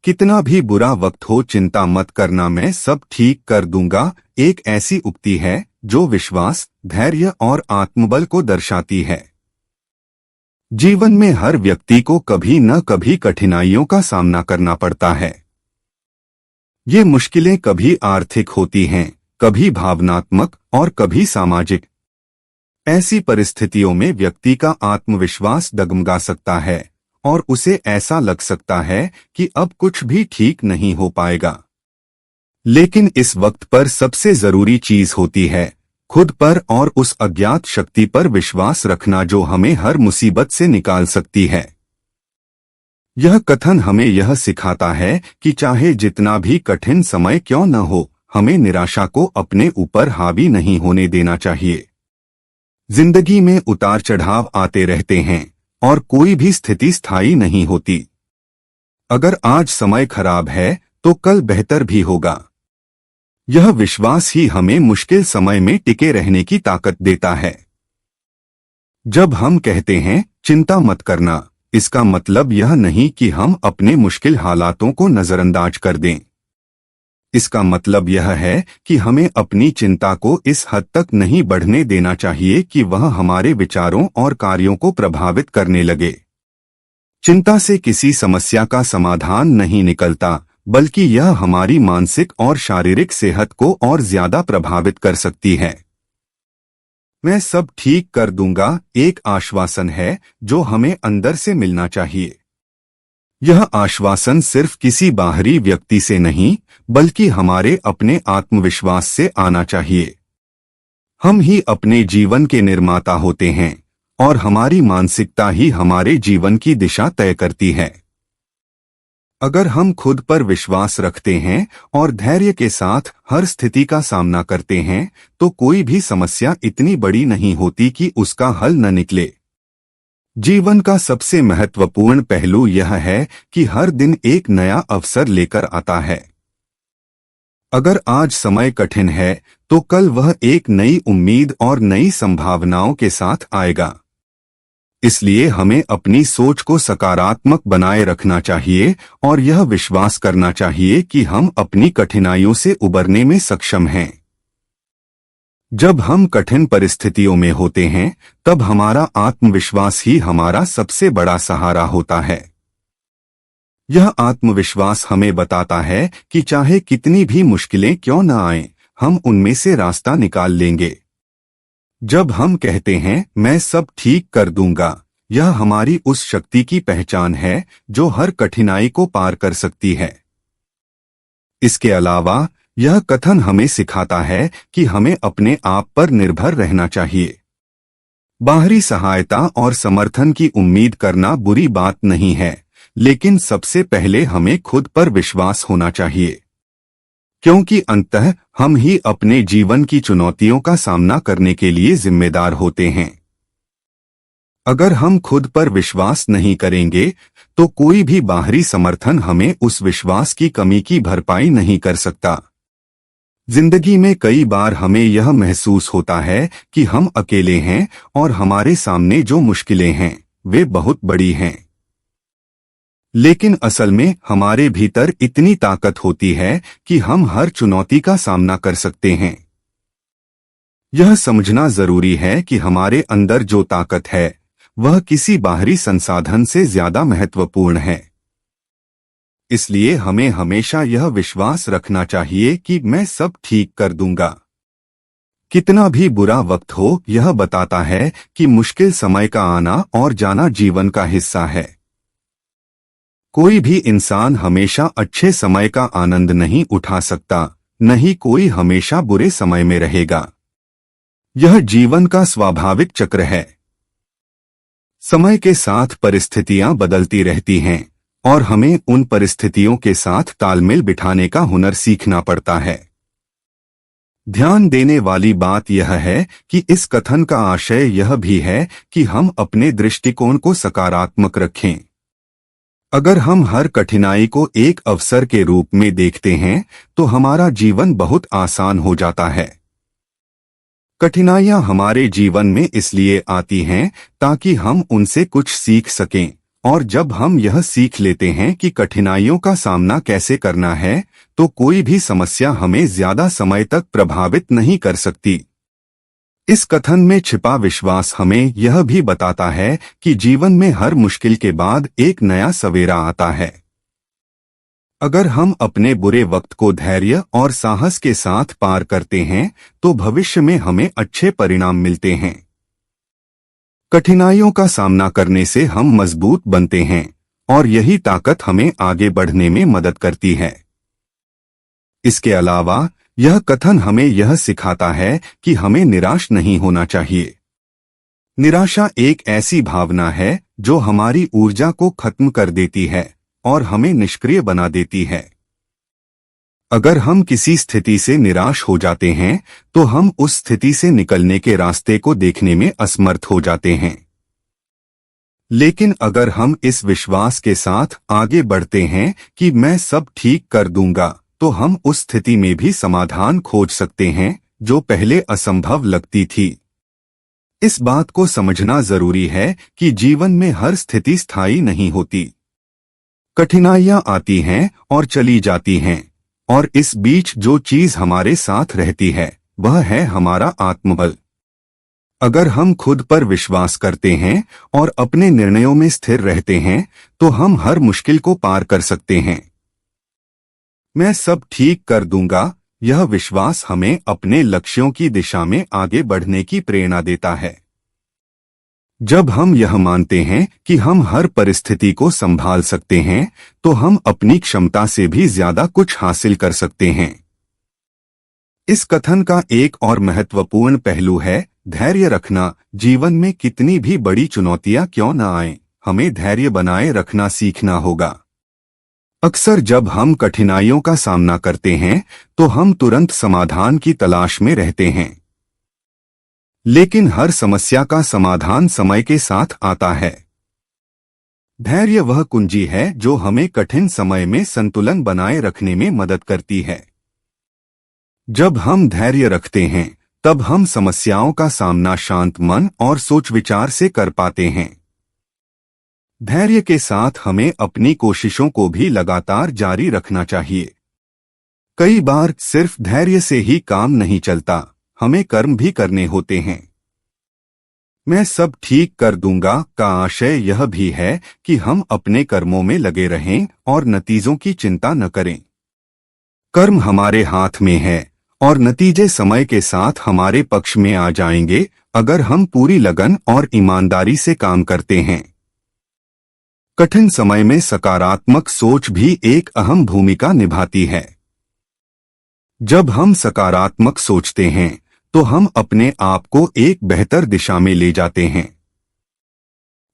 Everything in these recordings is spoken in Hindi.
कितना भी बुरा वक्त हो चिंता मत करना, मैं सब ठीक कर दूंगा, एक ऐसी उक्ति है जो विश्वास, धैर्य और आत्मबल को दर्शाती है। जीवन में हर व्यक्ति को कभी न कभी कठिनाइयों का सामना करना पड़ता है। ये मुश्किलें कभी आर्थिक होती हैं, कभी भावनात्मक और कभी सामाजिक। ऐसी परिस्थितियों में व्यक्ति का आत्मविश्वास डगमगा सकता है और उसे ऐसा लग सकता है कि अब कुछ भी ठीक नहीं हो पाएगा। लेकिन इस वक्त पर सबसे जरूरी चीज होती है खुद पर और उस अज्ञात शक्ति पर विश्वास रखना जो हमें हर मुसीबत से निकाल सकती है। यह कथन हमें यह सिखाता है कि चाहे जितना भी कठिन समय क्यों न हो, हमें निराशा को अपने ऊपर हावी नहीं होने देना चाहिए। जिंदगी में उतार चढ़ाव आते रहते हैं और कोई भी स्थिति स्थायी नहीं होती। अगर आज समय खराब है तो कल बेहतर भी होगा। यह विश्वास ही हमें मुश्किल समय में टिके रहने की ताकत देता है। जब हम कहते हैं चिंता मत करना, इसका मतलब यह नहीं कि हम अपने मुश्किल हालातों को नजरअंदाज कर दें। इसका मतलब यह है कि हमें अपनी चिंता को इस हद तक नहीं बढ़ने देना चाहिए कि वह हमारे विचारों और कार्यों को प्रभावित करने लगे। चिंता से किसी समस्या का समाधान नहीं निकलता, बल्कि यह हमारी मानसिक और शारीरिक सेहत को और ज्यादा प्रभावित कर सकती है। मैं सब ठीक कर दूंगा एक आश्वासन है जो हमें अंदर से मिलना चाहिए। यह आश्वासन सिर्फ किसी बाहरी व्यक्ति से नहीं, बल्कि हमारे अपने आत्मविश्वास से आना चाहिए। हम ही अपने जीवन के निर्माता होते हैं और हमारी मानसिकता ही हमारे जीवन की दिशा तय करती है। अगर हम खुद पर विश्वास रखते हैं और धैर्य के साथ हर स्थिति का सामना करते हैं, तो कोई भी समस्या इतनी बड़ी नहीं होती कि उसका हल न निकले। जीवन का सबसे महत्वपूर्ण पहलू यह है कि हर दिन एक नया अवसर लेकर आता है। अगर आज समय कठिन है तो कल वह एक नई उम्मीद और नई संभावनाओं के साथ आएगा। इसलिए हमें अपनी सोच को सकारात्मक बनाए रखना चाहिए और यह विश्वास करना चाहिए कि हम अपनी कठिनाइयों से उबरने में सक्षम हैं। जब हम कठिन परिस्थितियों में होते हैं, तब हमारा आत्मविश्वास ही हमारा सबसे बड़ा सहारा होता है। यह आत्मविश्वास हमें बताता है कि चाहे कितनी भी मुश्किलें क्यों न आएं, हम उनमें से रास्ता निकाल लेंगे। जब हम कहते हैं मैं सब ठीक कर दूंगा, यह हमारी उस शक्ति की पहचान है जो हर कठिनाई को पार कर सकती है। इसके अलावा यह कथन हमें सिखाता है कि हमें अपने आप पर निर्भर रहना चाहिए। बाहरी सहायता और समर्थन की उम्मीद करना बुरी बात नहीं है, लेकिन सबसे पहले हमें खुद पर विश्वास होना चाहिए, क्योंकि अंततः हम ही अपने जीवन की चुनौतियों का सामना करने के लिए जिम्मेदार होते हैं। अगर हम खुद पर विश्वास नहीं करेंगे तो कोई भी बाहरी समर्थन हमें उस विश्वास की कमी की भरपाई नहीं कर सकता। जिंदगी में कई बार हमें यह महसूस होता है कि हम अकेले हैं और हमारे सामने जो मुश्किलें हैं वे बहुत बड़ी हैं। लेकिन असल में हमारे भीतर इतनी ताकत होती है कि हम हर चुनौती का सामना कर सकते हैं। यह समझना जरूरी है कि हमारे अंदर जो ताकत है वह किसी बाहरी संसाधन से ज्यादा महत्वपूर्ण है। इसलिए हमें हमेशा यह विश्वास रखना चाहिए कि मैं सब ठीक कर दूंगा। कितना भी बुरा वक्त हो, यह बताता है कि मुश्किल समय का आना और जाना जीवन का हिस्सा है। कोई भी इंसान हमेशा अच्छे समय का आनंद नहीं उठा सकता, नहीं कोई हमेशा बुरे समय में रहेगा। यह जीवन का स्वाभाविक चक्र है। समय के साथ परिस्थितियां बदलती रहती हैं और हमें उन परिस्थितियों के साथ तालमेल बिठाने का हुनर सीखना पड़ता है। ध्यान देने वाली बात यह है कि इस कथन का आशय यह भी है कि हम अपने दृष्टिकोण को सकारात्मक रखें। अगर हम हर कठिनाई को एक अवसर के रूप में देखते हैं तो हमारा जीवन बहुत आसान हो जाता है। कठिनाइयां हमारे जीवन में इसलिए आती हैं ताकि हम उनसे कुछ सीख सकें और जब हम यह सीख लेते हैं कि कठिनाइयों का सामना कैसे करना है, तो कोई भी समस्या हमें ज्यादा समय तक प्रभावित नहीं कर सकती। इस कथन में छिपा विश्वास हमें यह भी बताता है कि जीवन में हर मुश्किल के बाद एक नया सवेरा आता है। अगर हम अपने बुरे वक्त को धैर्य और साहस के साथ पार करते हैं, तो भविष्य में हमें अच्छे परिणाम मिलते हैं। कठिनाइयों का सामना करने से हम मजबूत बनते हैं और यही ताकत हमें आगे बढ़ने में मदद करती है। इसके अलावा यह कथन हमें यह सिखाता है कि हमें निराश नहीं होना चाहिए। निराशा एक ऐसी भावना है जो हमारी ऊर्जा को खत्म कर देती है और हमें निष्क्रिय बना देती है। अगर हम किसी स्थिति से निराश हो जाते हैं, तो हम उस स्थिति से निकलने के रास्ते को देखने में असमर्थ हो जाते हैं। लेकिन अगर हम इस विश्वास के साथ आगे बढ़ते हैं कि मैं सब ठीक कर दूंगा, तो हम उस स्थिति में भी समाधान खोज सकते हैं जो पहले असंभव लगती थी। इस बात को समझना जरूरी है कि जीवन में हर स्थिति स्थायी नहीं होती। कठिनाइयां आती हैं और चली जाती हैं, और इस बीच जो चीज हमारे साथ रहती है वह है हमारा आत्मबल। अगर हम खुद पर विश्वास करते हैं और अपने निर्णयों में स्थिर रहते हैं, तो हम हर मुश्किल को पार कर सकते हैं। मैं सब ठीक कर दूंगा, यह विश्वास हमें अपने लक्ष्यों की दिशा में आगे बढ़ने की प्रेरणा देता है। जब हम यह मानते हैं कि हम हर परिस्थिति को संभाल सकते हैं, तो हम अपनी क्षमता से भी ज्यादा कुछ हासिल कर सकते हैं। इस कथन का एक और महत्वपूर्ण पहलू है धैर्य रखना। जीवन में कितनी भी बड़ी चुनौतियां क्यों न आएं, हमें धैर्य बनाए रखना सीखना होगा। अक्सर जब हम कठिनाइयों का सामना करते हैं, तो हम तुरंत समाधान की तलाश में रहते हैं। लेकिन हर समस्या का समाधान समय के साथ आता है। धैर्य वह कुंजी है जो हमें कठिन समय में संतुलन बनाए रखने में मदद करती है। जब हम धैर्य रखते हैं, तब हम समस्याओं का सामना शांत मन और सोच विचार से कर पाते हैं। धैर्य के साथ हमें अपनी कोशिशों को भी लगातार जारी रखना चाहिए। कई बार सिर्फ धैर्य से ही काम नहीं चलता, हमें कर्म भी करने होते हैं। मैं सब ठीक कर दूंगा का आशय यह भी है कि हम अपने कर्मों में लगे रहें और नतीजों की चिंता न करें। कर्म हमारे हाथ में है और नतीजे समय के साथ हमारे पक्ष में आ जाएंगे, अगर हम पूरी लगन और ईमानदारी से काम करते हैं। कठिन समय में सकारात्मक सोच भी एक अहम भूमिका निभाती है। जब हम सकारात्मक सोचते हैं, तो हम अपने आप को एक बेहतर दिशा में ले जाते हैं।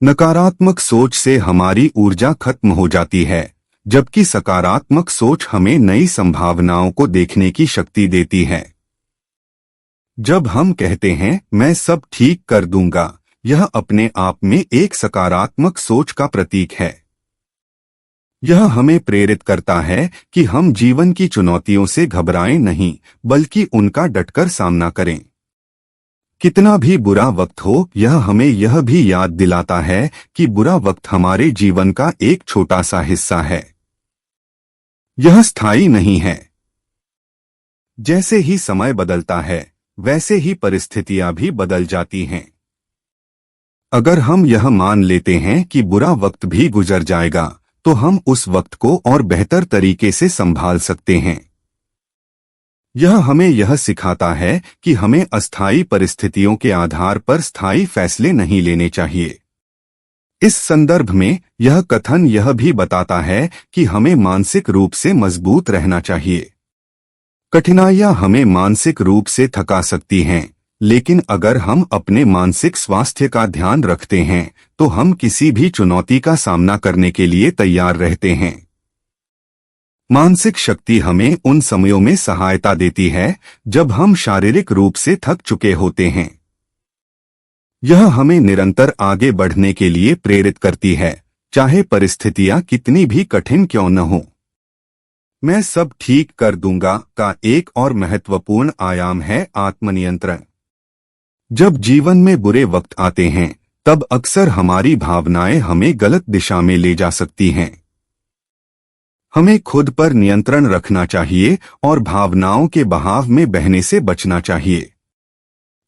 नकारात्मक सोच से हमारी ऊर्जा खत्म हो जाती है, जबकि सकारात्मक सोच हमें नई संभावनाओं को देखने की शक्ति देती है। जब हम कहते हैं मैं सब ठीक कर दूंगा, यह अपने आप में एक सकारात्मक सोच का प्रतीक है। यह हमें प्रेरित करता है कि हम जीवन की चुनौतियों से घबराएं नहीं, बल्कि उनका डटकर सामना करें। कितना भी बुरा वक्त हो, यह हमें यह भी याद दिलाता है कि बुरा वक्त हमारे जीवन का एक छोटा सा हिस्सा है। यह स्थायी नहीं है। जैसे ही समय बदलता है, वैसे ही परिस्थितियां भी बदल जाती हैं। अगर हम यह मान लेते हैं कि बुरा वक्त भी गुजर जाएगा, तो हम उस वक्त को और बेहतर तरीके से संभाल सकते हैं। यह हमें यह सिखाता है कि हमें अस्थायी परिस्थितियों के आधार पर स्थायी फैसले नहीं लेने चाहिए। इस संदर्भ में यह कथन यह भी बताता है कि हमें मानसिक रूप से मजबूत रहना चाहिए। कठिनाइयां हमें मानसिक रूप से थका सकती हैं, लेकिन अगर हम अपने मानसिक स्वास्थ्य का ध्यान रखते हैं, तो हम किसी भी चुनौती का सामना करने के लिए तैयार रहते हैं। मानसिक शक्ति हमें उन समयों में सहायता देती है जब हम शारीरिक रूप से थक चुके होते हैं। यह हमें निरंतर आगे बढ़ने के लिए प्रेरित करती है, चाहे परिस्थितियां कितनी भी कठिन क्यों न हो। मैं सब ठीक कर दूंगा का एक और महत्वपूर्ण आयाम है आत्मनियंत्रण। जब जीवन में बुरे वक्त आते हैं, तब अक्सर हमारी भावनाएं हमें गलत दिशा में ले जा सकती हैं। हमें खुद पर नियंत्रण रखना चाहिए और भावनाओं के बहाव में बहने से बचना चाहिए।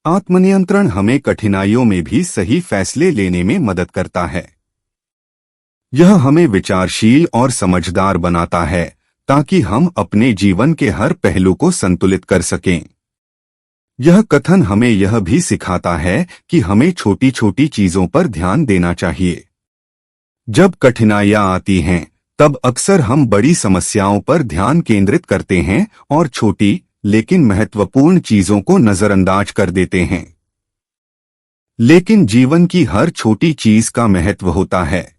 आत्मनियंत्रण हमें कठिनाइयों में भी सही फैसले लेने में मदद करता है। यह हमें विचारशील और समझदार बनाता है ताकि हम अपने जीवन के हर पहलू को संतुलित कर सकें। यह कथन हमें यह भी सिखाता है कि हमें छोटी छोटी चीजों पर ध्यान देना चाहिए। जब कठिनाइयां आती हैं, तब अक्सर हम बड़ी समस्याओं पर ध्यान केंद्रित करते हैं और छोटी लेकिन महत्वपूर्ण चीजों को नजरअंदाज कर देते हैं। लेकिन जीवन की हर छोटी चीज का महत्व होता है।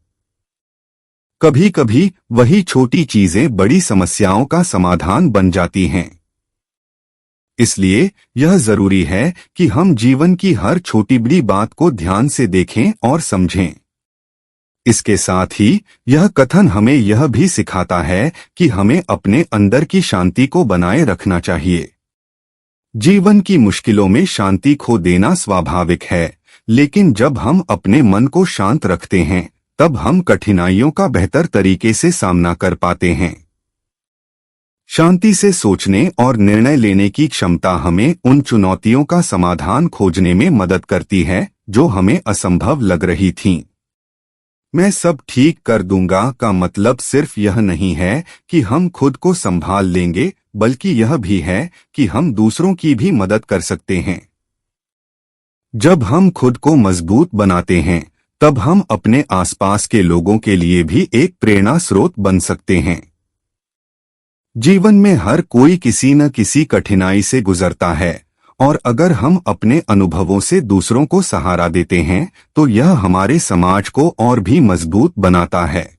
कभी कभी वही छोटी चीजें बड़ी समस्याओं का समाधान बन जाती हैं। इसलिए यह जरूरी है कि हम जीवन की हर छोटी बड़ी बात को ध्यान से देखें और समझें। इसके साथ ही यह कथन हमें यह भी सिखाता है कि हमें अपने अंदर की शांति को बनाए रखना चाहिए। जीवन की मुश्किलों में शांति खो देना स्वाभाविक है, लेकिन जब हम अपने मन को शांत रखते हैं, तब हम कठिनाइयों का बेहतर तरीके से सामना कर पाते हैं। शांति से सोचने और निर्णय लेने की क्षमता हमें उन चुनौतियों का समाधान खोजने में मदद करती है जो हमें असंभव लग रही थीं। मैं सब ठीक कर दूंगा का मतलब सिर्फ यह नहीं है कि हम खुद को संभाल लेंगे, बल्कि यह भी है कि हम दूसरों की भी मदद कर सकते हैं। जब हम खुद को मजबूत बनाते हैं, तब हम अपने आसपास के लोगों के लिए भी एक प्रेरणा स्रोत बन सकते हैं। जीवन में हर कोई किसी न किसी कठिनाई से गुजरता है, और अगर हम अपने अनुभवों से दूसरों को सहारा देते हैं, तो यह हमारे समाज को और भी मजबूत बनाता है।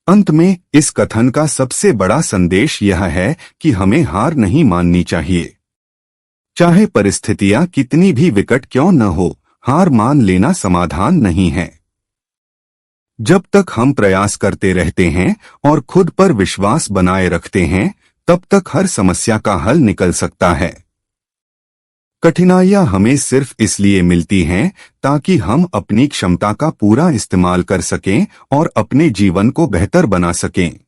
अंत में इस कथन का सबसे बड़ा संदेश यह है कि हमें हार नहीं माननी चाहिए। चाहे परिस्थितियां कितनी भी विकट क्यों न हो, हार मान लेना समाधान नहीं है। जब तक हम प्रयास करते रहते हैं और खुद पर विश्वास बनाए रखते हैं, तब तक हर समस्या का हल निकल सकता है। कठिनाइयां हमें सिर्फ इसलिए मिलती हैं ताकि हम अपनी क्षमता का पूरा इस्तेमाल कर सकें और अपने जीवन को बेहतर बना सकें।